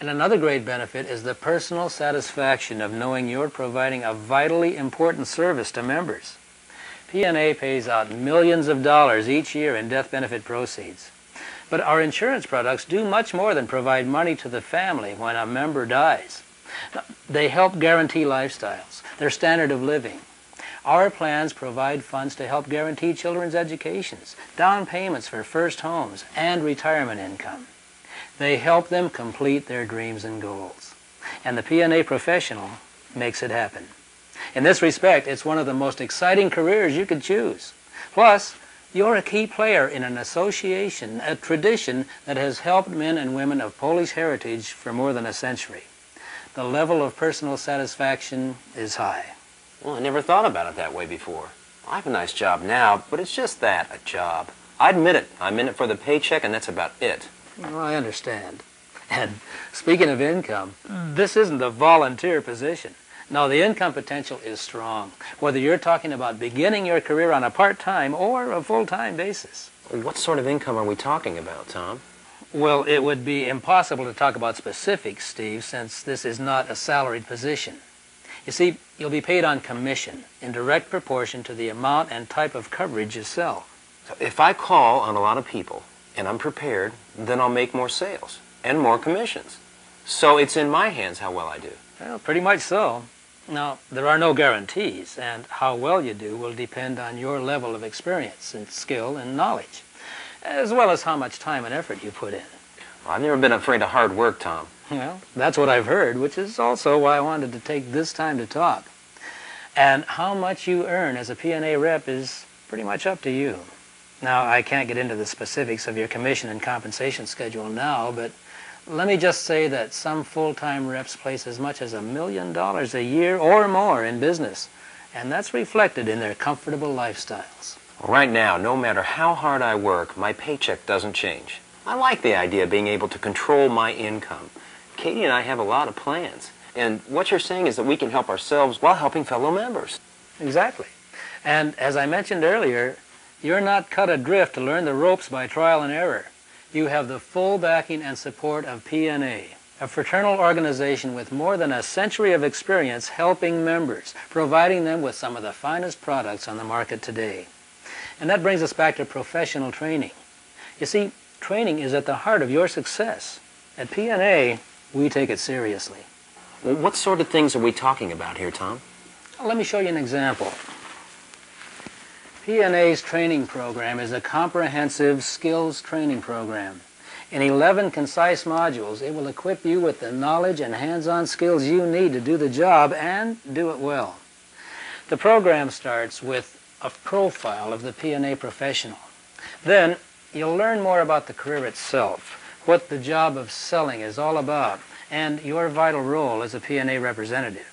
And another great benefit is the personal satisfaction of knowing you're providing a vitally important service to members. PNA pays out millions of dollars each year in death benefit proceeds. But our insurance products do much more than provide money to the family when a member dies. They help guarantee lifestyles, their standard of living. Our plans provide funds to help guarantee children's educations, down payments for first homes, and retirement income. They help them complete their dreams and goals. And the PNA Professional makes it happen. In this respect, it's one of the most exciting careers you could choose. Plus, you're a key player in an association, a tradition that has helped men and women of Polish heritage for more than a century. The level of personal satisfaction is high. Well, I never thought about it that way before. I have a nice job now, but it's just that, a job. I admit it. I'm in it for the paycheck, and that's about it. Well, I understand. And speaking of income, this isn't a volunteer position. No, the income potential is strong, whether you're talking about beginning your career on a part-time or a full-time basis. What sort of income are we talking about, Tom? Well, it would be impossible to talk about specifics, Steve, since this is not a salaried position. You see, you'll be paid on commission in direct proportion to the amount and type of coverage you sell. So if I call on a lot of people and I'm prepared, then I'll make more sales and more commissions. So it's in my hands how well I do. Well, pretty much so. Now, there are no guarantees, and how well you do will depend on your level of experience and skill and knowledge, as well as how much time and effort you put in. Well, I've never been afraid of hard work, Tom. Well, that's what I've heard, which is also why I wanted to take this time to talk. And how much you earn as a PNA rep is pretty much up to you. Now, I can't get into the specifics of your commission and compensation schedule now, but let me just say that some full-time reps place as much as $1 million a year or more in business, and that's reflected in their comfortable lifestyles. Right now, no matter how hard I work, my paycheck doesn't change. I like the idea of being able to control my income. Katie and I have a lot of plans, and what you're saying is that we can help ourselves while helping fellow members. Exactly. And as I mentioned earlier, you're not cut adrift to learn the ropes by trial and error. You have the full backing and support of PNA, a fraternal organization with more than a century of experience helping members, providing them with some of the finest products on the market today. And that brings us back to professional training. You see, training is at the heart of your success. At PNA, we take it seriously. Well, what sort of things are we talking about here, Tom? Let me show you an example. PNA's training program is a comprehensive skills training program. In 11 concise modules, it will equip you with the knowledge and hands-on skills you need to do the job and do it well. The program starts with a profile of the PNA professional. Then, you'll learn more about the career itself, what the job of selling is all about, and your vital role as a PNA representative.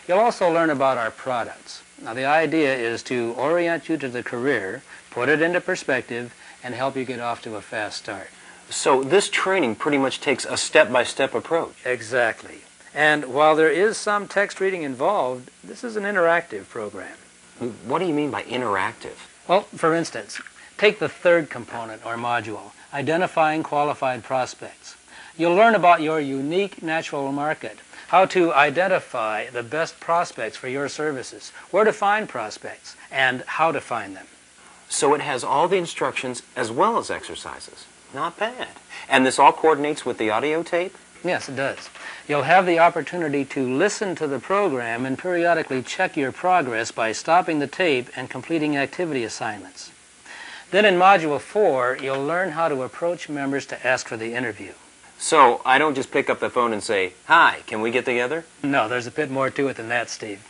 You'll also learn about our products. Now, the idea is to orient you to the career, put it into perspective, and help you get off to a fast start. So this training pretty much takes a step-by-step approach. Exactly. And while there is some text reading involved, this is an interactive program. What do you mean by interactive? Well, for instance, take the third component or module, identifying qualified prospects. You'll learn about your unique natural market, how to identify the best prospects for your services, where to find prospects, and how to find them. So it has all the instructions as well as exercises. Not bad. And this all coordinates with the audio tape? Yes, it does. You'll have the opportunity to listen to the program and periodically check your progress by stopping the tape and completing activity assignments. Then in Module 4, you'll learn how to approach members to ask for the interview. So I don't just pick up the phone and say, "Hi, can we get together?" No, there's a bit more to it than that, Steve.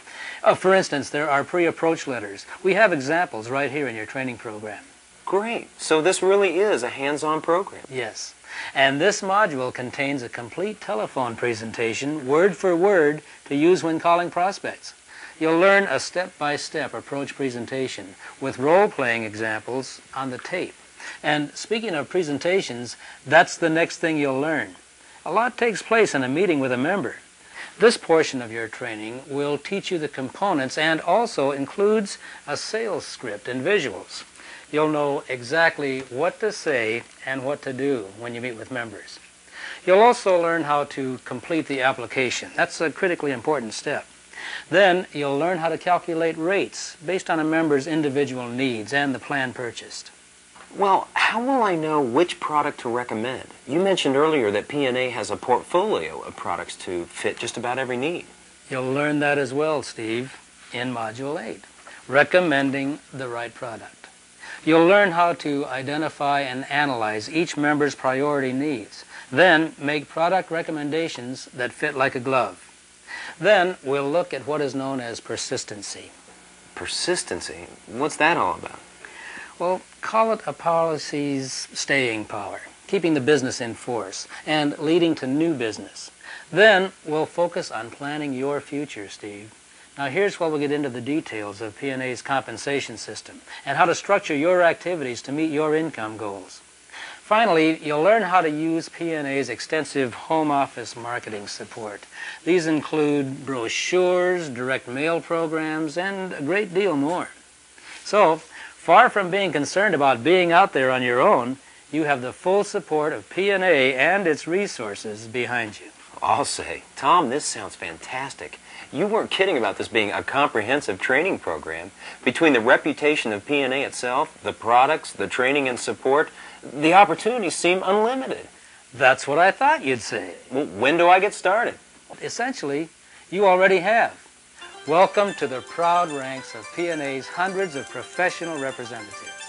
For instance, there are pre-approach letters. We have examples right here in your training program. Great. So this really is a hands-on program. Yes. And this module contains a complete telephone presentation, word for word, to use when calling prospects. You'll learn a step-by-step approach presentation with role-playing examples on the tape. And speaking of presentations, that's the next thing you'll learn. A lot takes place in a meeting with a member. This portion of your training will teach you the components and also includes a sales script and visuals. You'll know exactly what to say and what to do when you meet with members. You'll also learn how to complete the application. That's a critically important step. Then you'll learn how to calculate rates based on a member's individual needs and the plan purchased. Well, how will I know which product to recommend? You mentioned earlier that PNA has a portfolio of products to fit just about every need. You'll learn that as well, Steve, in Module 8, recommending the right product. You'll learn how to identify and analyze each member's priority needs, then make product recommendations that fit like a glove. Then we'll look at what is known as persistency. Persistency? What's that all about? Well, call it a policy's staying power, keeping the business in force and leading to new business. Then we'll focus on planning your future, Steve. Now here's where we'll get into the details of PNA's compensation system and how to structure your activities to meet your income goals. Finally, you'll learn how to use PNA's extensive home office marketing support. These include brochures, direct mail programs, and a great deal more. So, far from being concerned about being out there on your own, you have the full support of PNA and its resources behind you. I'll say, Tom, this sounds fantastic. You weren't kidding about this being a comprehensive training program. Between the reputation of PNA itself, the products, the training and support, the opportunities seem unlimited. That's what I thought you'd say. Well, when do I get started? Essentially, you already have. Welcome to the proud ranks of PNA's hundreds of professional representatives.